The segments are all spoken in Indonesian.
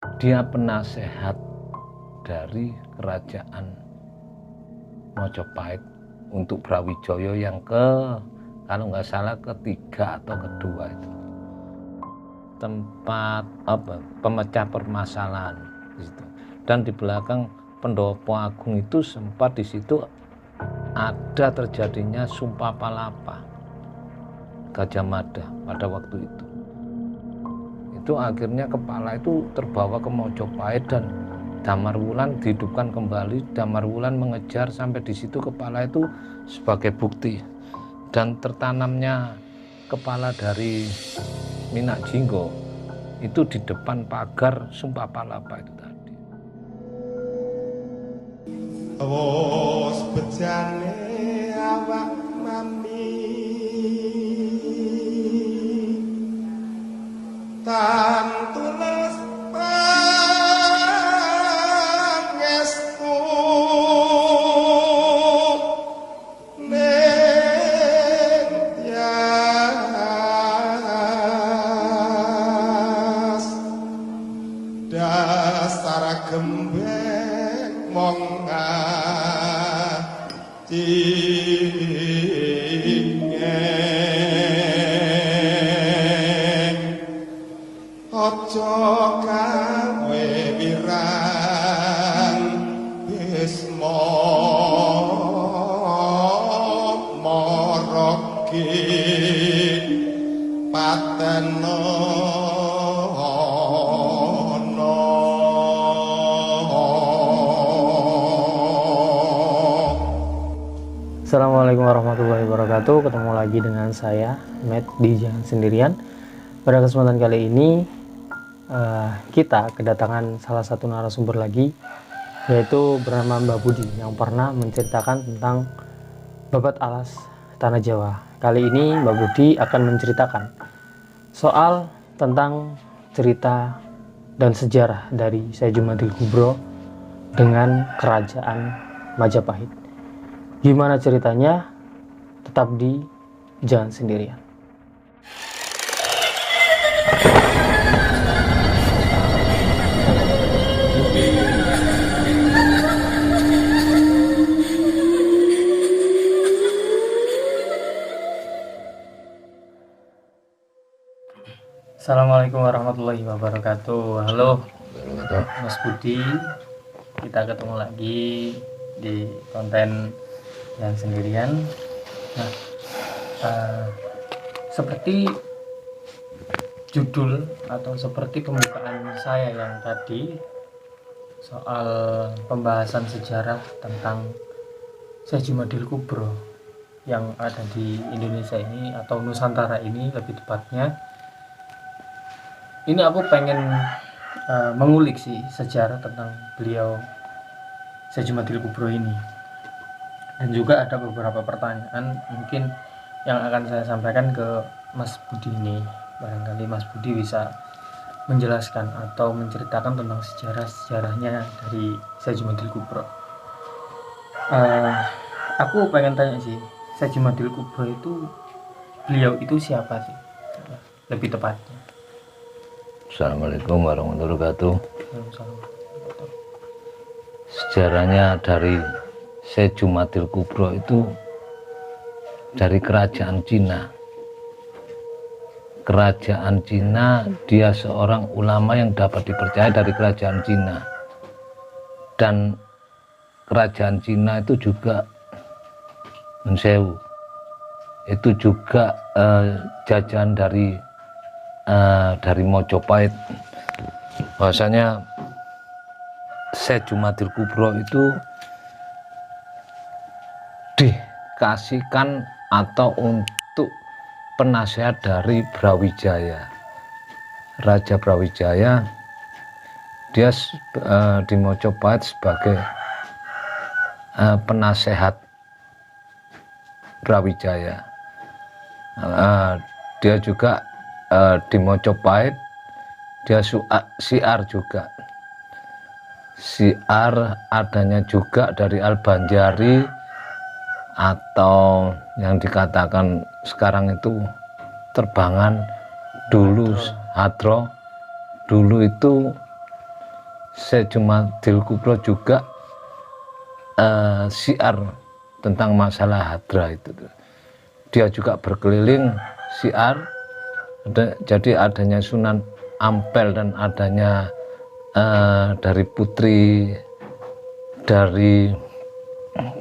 Dia penasehat dari kerajaan Mojopahit untuk Brawijaya yang kalau nggak salah ketiga atau kedua itu. Tempat pemecah permasalahan di situ. Dan di belakang Pendopo Agung itu sempat di situ ada terjadinya Sumpah Palapa Gajah Mada pada waktu itu. Itu akhirnya kepala itu terbawa ke Mojopahit dan Damarwulan dihidupkan kembali. Damarwulan mengejar sampai di situ kepala itu sebagai bukti, dan tertanamnya kepala dari Minak Jinggo itu di depan pagar Sumpah Palapa itu tadi. Awas bejane awak mami tan tulus pangestu ning tias dasar gembek mong ojo gawe wirang bisma morogi patena. Assalamualaikum warahmatullahi wabarakatuh. Ketemu lagi dengan saya, Matt, di Jangan Sendirian. Pada kesempatan kali ini kita kedatangan salah satu narasumber lagi, yaitu bernama Mbak Budi yang pernah menceritakan tentang babat alas Tanah Jawa. Kali ini Mbak Budi akan menceritakan soal tentang cerita dan sejarah dari Syekh Jumadil Kubro dengan kerajaan Majapahit. Gimana ceritanya? Tetap di Jangan Sendirian. Assalamualaikum warahmatullahi wabarakatuh. Halo Mas Budi, kita ketemu lagi di konten Yang Sendirian. Nah, seperti judul atau seperti pembukaan saya yang tadi soal pembahasan sejarah tentang Syekh Jumadil Kubro yang ada di Indonesia ini atau Nusantara ini lebih tepatnya. Ini aku pengen mengulik sih sejarah tentang beliau Syekh Jumadil Kubro ini. Dan juga ada beberapa pertanyaan mungkin yang akan saya sampaikan ke Mas Budi ini. Barangkali Mas Budi bisa menjelaskan atau menceritakan tentang sejarahnya dari Syekh Jumadil Kubro. Aku pengen tanya sih, Syekh Jumadil Kubro itu, beliau itu siapa sih? Lebih tepatnya. Assalamualaikum warahmatullahi wabarakatuh. Sejarahnya dari Syekh Jumadil Kubro itu dari kerajaan Cina. Kerajaan Cina, dia seorang ulama yang dapat dipercaya dari kerajaan Cina. Dan kerajaan Cina itu juga Mensewu. Itu juga jajahan dari Mojopahit. Bahwasanya Syekh Jumadil Kubro itu dikasihkan atau untuk penasehat dari Brawijaya, Raja Brawijaya. Dia di Mojopahit sebagai penasehat Brawijaya. Dia juga di Mojopahit dia siar juga. Siar adanya juga dari Al-Banjari atau yang dikatakan sekarang itu Terbangan, dulu Hadro. Dulu itu Syekh Jumadil Kubro juga syiar tentang masalah hadra itu. Dia juga berkeliling syiar. Jadi adanya Sunan Ampel dan adanya dari putri dari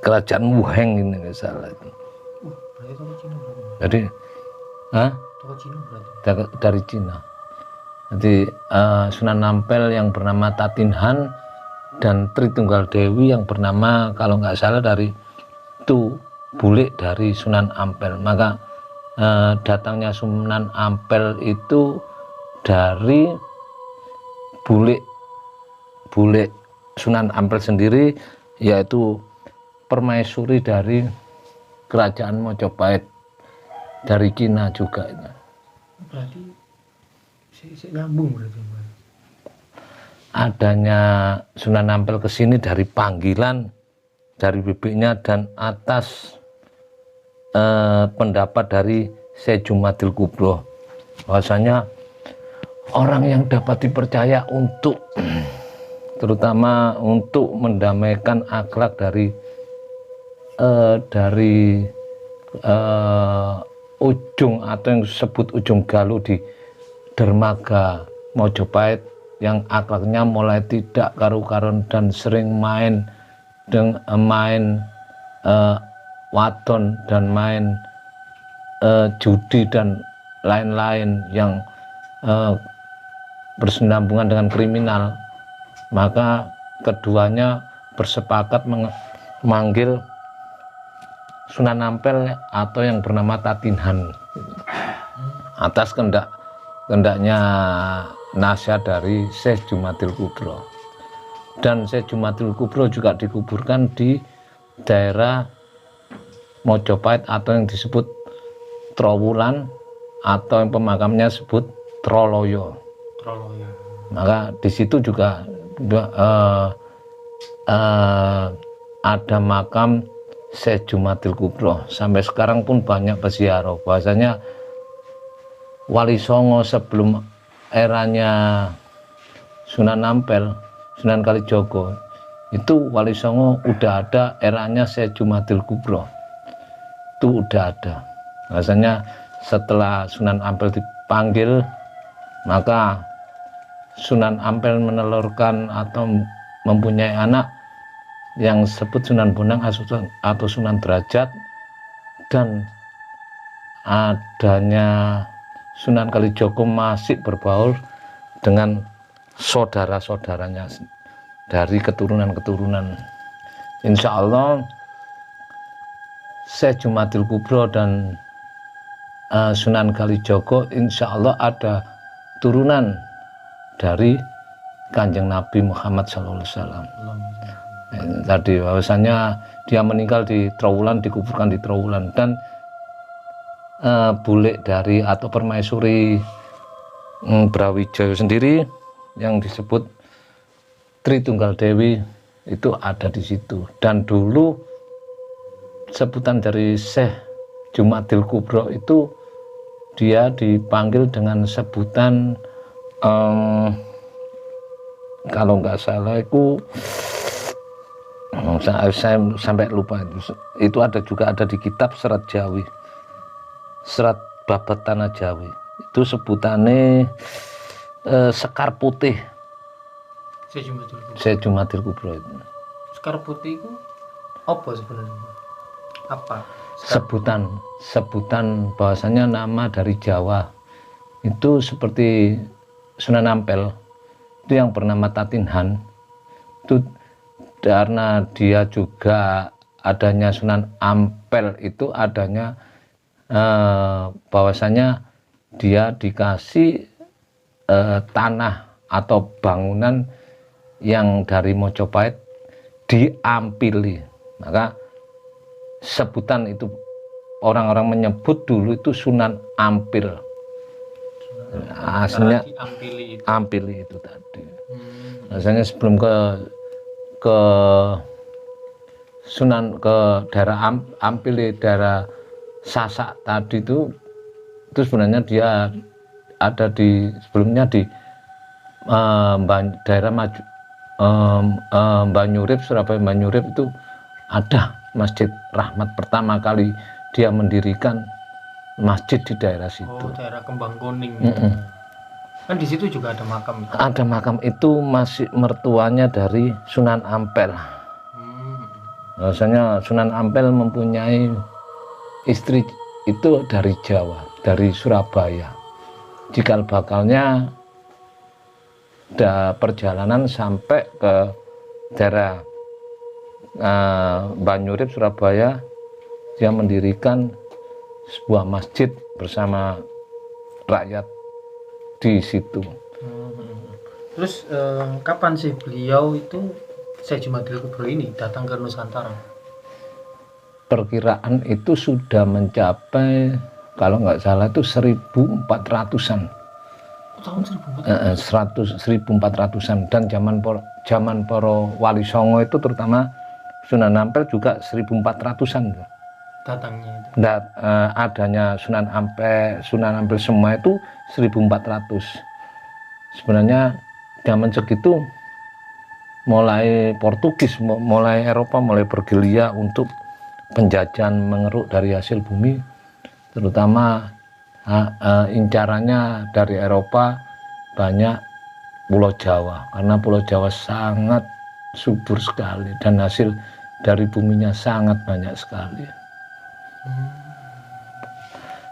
kerajaan Wuheng ini nggak salah itu. Jadi dari Cina. Jadi Sunan Ampel yang bernama Tatinhan dan Tritunggal Dewi yang bernama kalau nggak salah dari itu bulik dari Sunan Ampel. Maka datangnya Sunan Ampel itu dari bulik Sunan Ampel sendiri, yaitu permaisuri dari kerajaan Mojopahit dari Cina juga itu. Berarti nyambung berarti. Adanya Sunan Ampel ke sini dari panggilan dari bibiknya dan atas pendapat dari Syekh Jumadil Kubro bahwasanya orang yang dapat dipercaya untuk terutama untuk mendamaikan akhlak dari ujung atau yang disebut ujung galuh di dermaga Mojopahit yang akhlaknya mulai tidak karu-karuan dan sering main wadon dan main judi dan lain-lain yang bersenambungan dengan kriminal, maka keduanya bersepakat memanggil Sunan Ampel atau yang bernama Tatinhan atas kehendaknya nasihat dari Syekh Jumadil Kubro. Dan Syekh Jumadil Kubro juga dikuburkan di daerah Mojopahit atau yang disebut Trowulan atau yang pemakamnya disebut Troloyo. Maka di situ juga ada makam Syekh Jumadil Kubro. Sampai sekarang pun banyak peziarah. Bahwasanya Wali Songo sebelum eranya Sunan Ampel, Sunan Kalijogo, itu Wali Songo udah ada eranya Syekh Jumadil Kubro. Itu udah ada. Bahwasanya setelah Sunan Ampel dipanggil, maka Sunan Ampel menelurkan atau mempunyai anak yang disebut Sunan Bonang atau Sunan Derajat, dan adanya Sunan Kalijogo masih berbaur dengan saudara-saudaranya dari keturunan-keturunan. Insya Allah Syekh Jumadil Kubro dan Sunan Kalijogo insya Allah ada turunan dari Kanjeng Nabi Muhammad SAW. Tadi bahwasanya dia meninggal di Trowulan, dikuburkan di Trowulan, dan bulik dari atau permaisuri Brawijaya sendiri yang disebut Tritunggal Dewi itu ada di situ. Dan dulu sebutan dari Syekh Jumadil Kubro itu dia dipanggil dengan sebutan kalau nggak salah saya sampai lupa itu ada juga ada di kitab Serat Jawi, Serat Babat Tanah Jawi, itu sebutannya Sekar Putih. Syekh Jumadil Kubro itu. Sekar Putih itu apa sebenarnya? Apa? Sebutan bahwasanya nama dari Jawa itu seperti Sunan Ampel itu yang bernama Tatinhan itu karena dia juga adanya Sunan Ampel itu adanya bahwasanya dia dikasih tanah atau bangunan yang dari Mojopahit diampili, maka sebutan itu orang-orang menyebut dulu itu Sunan Ampil. Aslinya Ampili itu tadi. Rasanya sebelum ke Sunan ke daerah Ampili, daerah Sasak tadi itu sebenarnya dia ada di sebelumnya di daerah Banyurip, Surabaya Banyurip itu ada Masjid Rahmat, pertama kali dia mendirikan masjid di daerah situ. Oh, daerah Kembang Kuning. Mm-mm. Kan di situ juga ada makam itu. Ada makam itu masih mertuanya dari Sunan Ampel. Rasanya Sunan Ampel mempunyai istri itu dari Jawa, dari Surabaya. Cikal bakalnya ada perjalanan sampai ke daerah Banyurip, Surabaya. Dia mendirikan sebuah masjid bersama rakyat di situ. Terus kapan sih beliau itu Syekh Jumadil Kubro ini datang ke Nusantara? Perkiraan itu sudah mencapai, kalau nggak salah itu 1400-an. Tahun 1400. 1400-an, dan zaman para Wali Songo itu terutama Sunan Ampel juga 1400-an. Datangnya itu. Adanya Sunan Ampel semua itu 1400. Sebenarnya zaman segitu mulai Portugis, mulai Eropa mulai bergelia untuk penjajahan mengeruk dari hasil bumi, terutama incarannya dari Eropa banyak Pulau Jawa, karena Pulau Jawa sangat subur sekali dan hasil dari buminya sangat banyak sekali.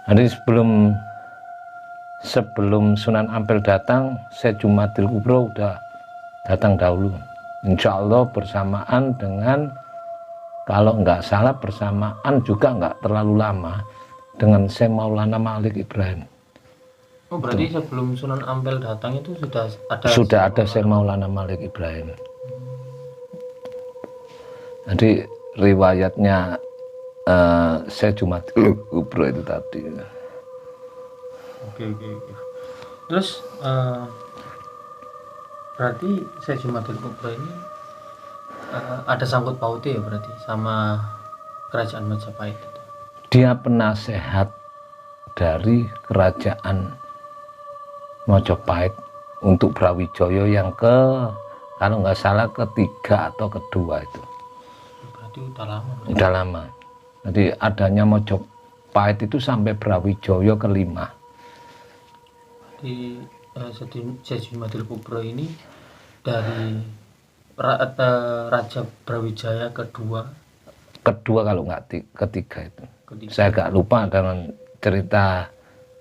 Jadi sebelum Sunan Ampel datang, Syekh Jumadil Kubro udah datang dahulu. Insya Allah bersamaan dengan, kalau nggak salah bersamaan juga nggak terlalu lama dengan Syekh Maulana Malik Ibrahim. Oh, berarti sebelum Sunan Ampel datang itu sudah ada Syekh Maulana Malik Ibrahim. Jadi riwayatnya Syekh Jumadil Kubro itu tadi. Oke. Terus berarti Syekh Jumadil Kubro ini ada sangkut pautnya ya berarti sama kerajaan Majapahit itu. Dia penasehat dari kerajaan Majapahit untuk Brawijaya yang kalau nggak salah ketiga atau kedua itu. Berarti udah lama. Udah lama. Jadi adanya Majapahit itu sampai Brawijaya kelima. Di Syekh Jumadil Kubro ini dari Raja Brawijaya kedua kalau nggak ketiga itu. Saya agak lupa dengan cerita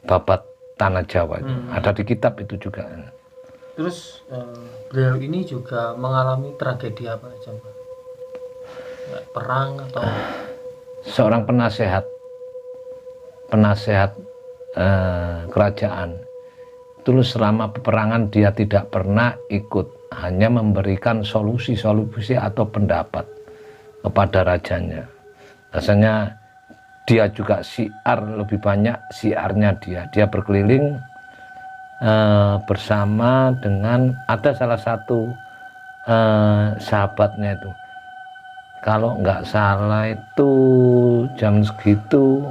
babat Tanah Jawa itu. Ada di kitab itu juga. Terus beliau ini juga mengalami tragedi apa aja, Pak? Perang atau? Seorang penasehat kerajaan. Terus selama peperangan dia tidak pernah ikut, hanya memberikan solusi atau pendapat kepada rajanya. Rasanya dia juga lebih banyak siarnya dia berkeliling bersama dengan ada salah satu sahabatnya itu, kalau nggak salah itu jam segitu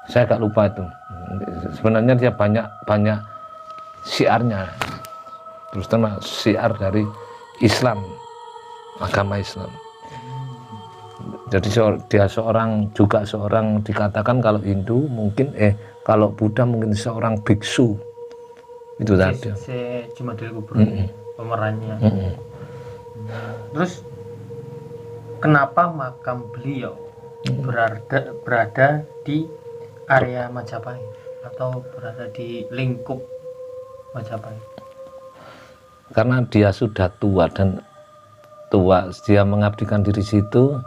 saya agak lupa itu. Sebenarnya dia banyak siarnya, terus terutama siar dari Islam, agama Islam. Jadi dia juga seorang dikatakan kalau Hindu mungkin kalau Buddha mungkin seorang biksu itu tadi. Syekh Jumadil Kubro pemerannya. Terus kenapa makam beliau berada di area Majapahit atau berada di lingkup Majapahit? Karena dia sudah tua, dia mengabdikan diri situ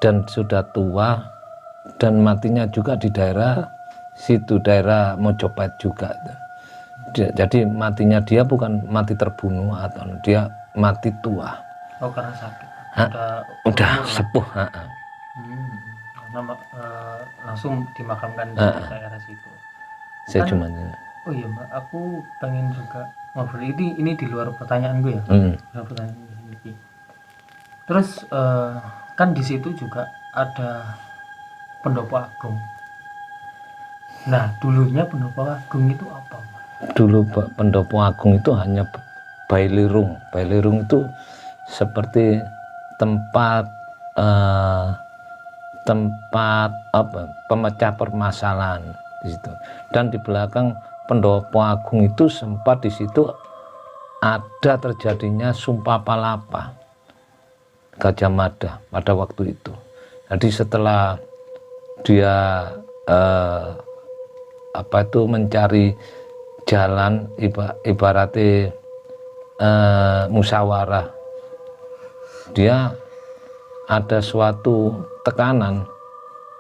dan sudah tua, dan matinya juga di daerah situ, daerah Mojopahit juga. Jadi matinya dia bukan mati terbunuh, atau dia mati tua. Oh, karena sakit. Udah sepuh. Langsung dimakamkan di daerah situ. Saya cuma. Oh iya, Mbak, aku pengen juga ngobrol ini di luar pertanyaan gue ya. Luar pertanyaan gue. Terus kan di situ juga ada pendopo agung. Nah, dulunya pendopo agung itu apa, Mbak? Dulu pendopo agung itu hanya Bailirung. Bailirung itu seperti tempat pemecah permasalahan di situ. Dan di belakang Pendopo Agung itu sempat di situ ada terjadinya Sumpah Palapa Gajah Mada pada waktu itu. Jadi setelah dia mencari jalan ibaratnya musyawarah, dia ada suatu tekanan,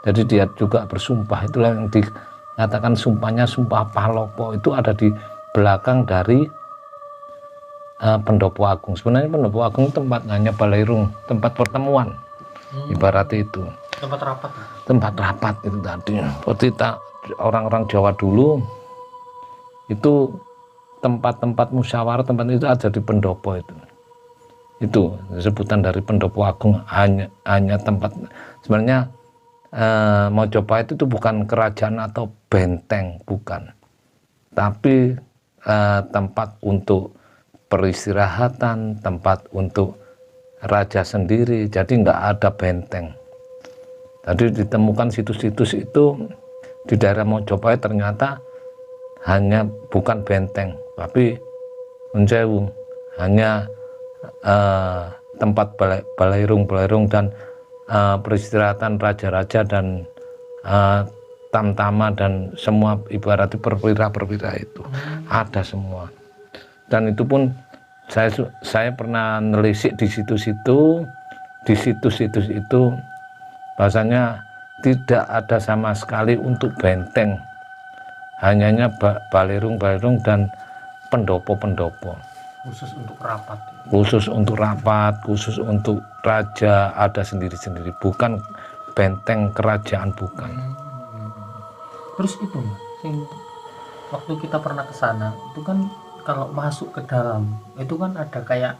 jadi dia juga bersumpah. Itulah yang dikatakan sumpahnya Sumpah Palopo, itu ada di belakang dari Pendopo Agung. Sebenarnya Pendopo Agung tempat hanya Balairung, tempat pertemuan, ibaratnya itu tempat rapat itu tadi. Seperti orang-orang Jawa dulu itu tempat-tempat musyawarah, tempat itu ada di pendopo itu sebutan dari Pendopo Agung. Hanya tempat, sebenarnya Mojopahit itu bukan kerajaan atau benteng, bukan, tapi tempat untuk peristirahatan, tempat untuk raja sendiri. Jadi nggak ada benteng. Tadi ditemukan situs-situs itu di daerah Mojopahit, ternyata hanya bukan benteng, tapi menjewu, hanya tempat balairung dan peristirahatan raja-raja dan tamtama dan semua ibaratnya perwira-perwira itu ada semua. Dan itu pun saya pernah nelisik di situs-situs itu, bahasanya tidak ada sama sekali untuk benteng, hanya Balairung dan pendopo-pendopo. Khusus untuk rapat, khusus untuk raja, ada sendiri-sendiri, bukan benteng kerajaan, bukan. Terus itu waktu kita pernah ke sana, itu kan kalau masuk ke dalam itu kan ada kayak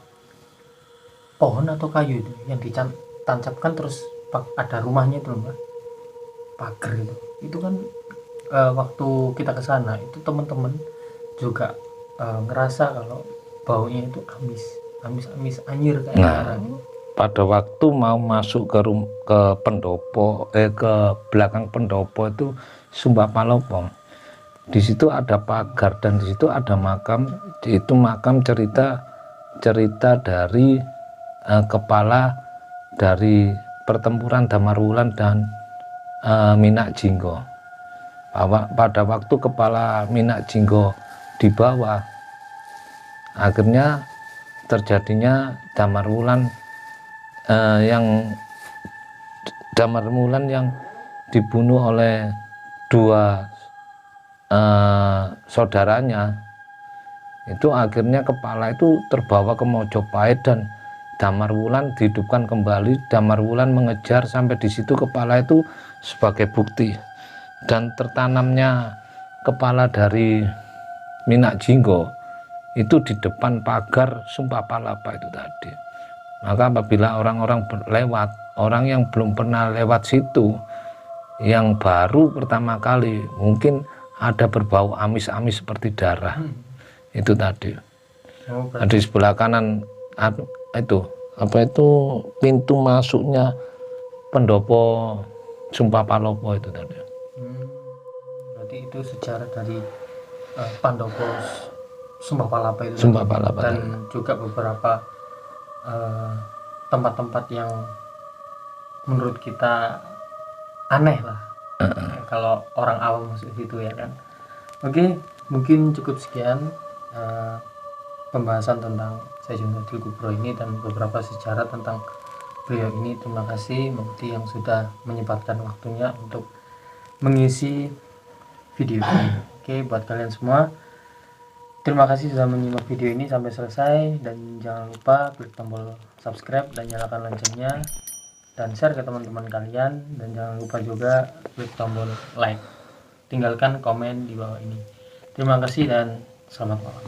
pohon atau kayu itu yang ditancapkan, terus ada rumahnya itu Mbak, pagar itu kan. Waktu kita ke sana itu teman-teman juga ngerasa kalau baunya itu amis anyir kayak gitu. Pada waktu mau masuk ke pendopo, ke belakang pendopo itu Sumpah Palopo, di situ ada pagar dan di situ ada makam. Itu makam cerita dari kepala dari pertempuran Damarwulan dan Minak Jinggo. Pada waktu kepala Minak Jinggo dibawa, akhirnya terjadinya Damarwulan yang dibunuh oleh dua saudaranya. Itu akhirnya kepala itu terbawa ke Mojopahit dan Damarwulan dihidupkan kembali. Damarwulan mengejar sampai di situ kepala itu sebagai bukti, dan tertanamnya kepala dari Minak Jinggo itu di depan pagar Sumpah Palapa itu tadi. Maka apabila orang-orang lewat, orang yang belum pernah lewat situ, yang baru pertama kali, mungkin ada berbau amis-amis seperti darah. Itu tadi. Di sebelah kanan itu pintu masuknya pendopo Sumpah Palopo itu tadi. Berarti itu sejarah dari Pendopo Sumpah Palapa itu. Sumpah Palapa dan juga beberapa tempat-tempat yang menurut kita aneh lah kalau orang awam masuk situ, ya kan. Oke, mungkin cukup sekian pembahasan tentang Syekh Junaidy Kubro ini dan beberapa sejarah tentang beliau ini. Terima kasih Mukti yang sudah menyempatkan waktunya untuk mengisi video ini. Oke, buat kalian semua, terima kasih sudah menyimak video ini sampai selesai, dan jangan lupa klik tombol subscribe dan nyalakan loncengnya dan share ke teman-teman kalian, dan jangan lupa juga klik tombol like, tinggalkan komen di bawah ini. Terima kasih dan selamat malam.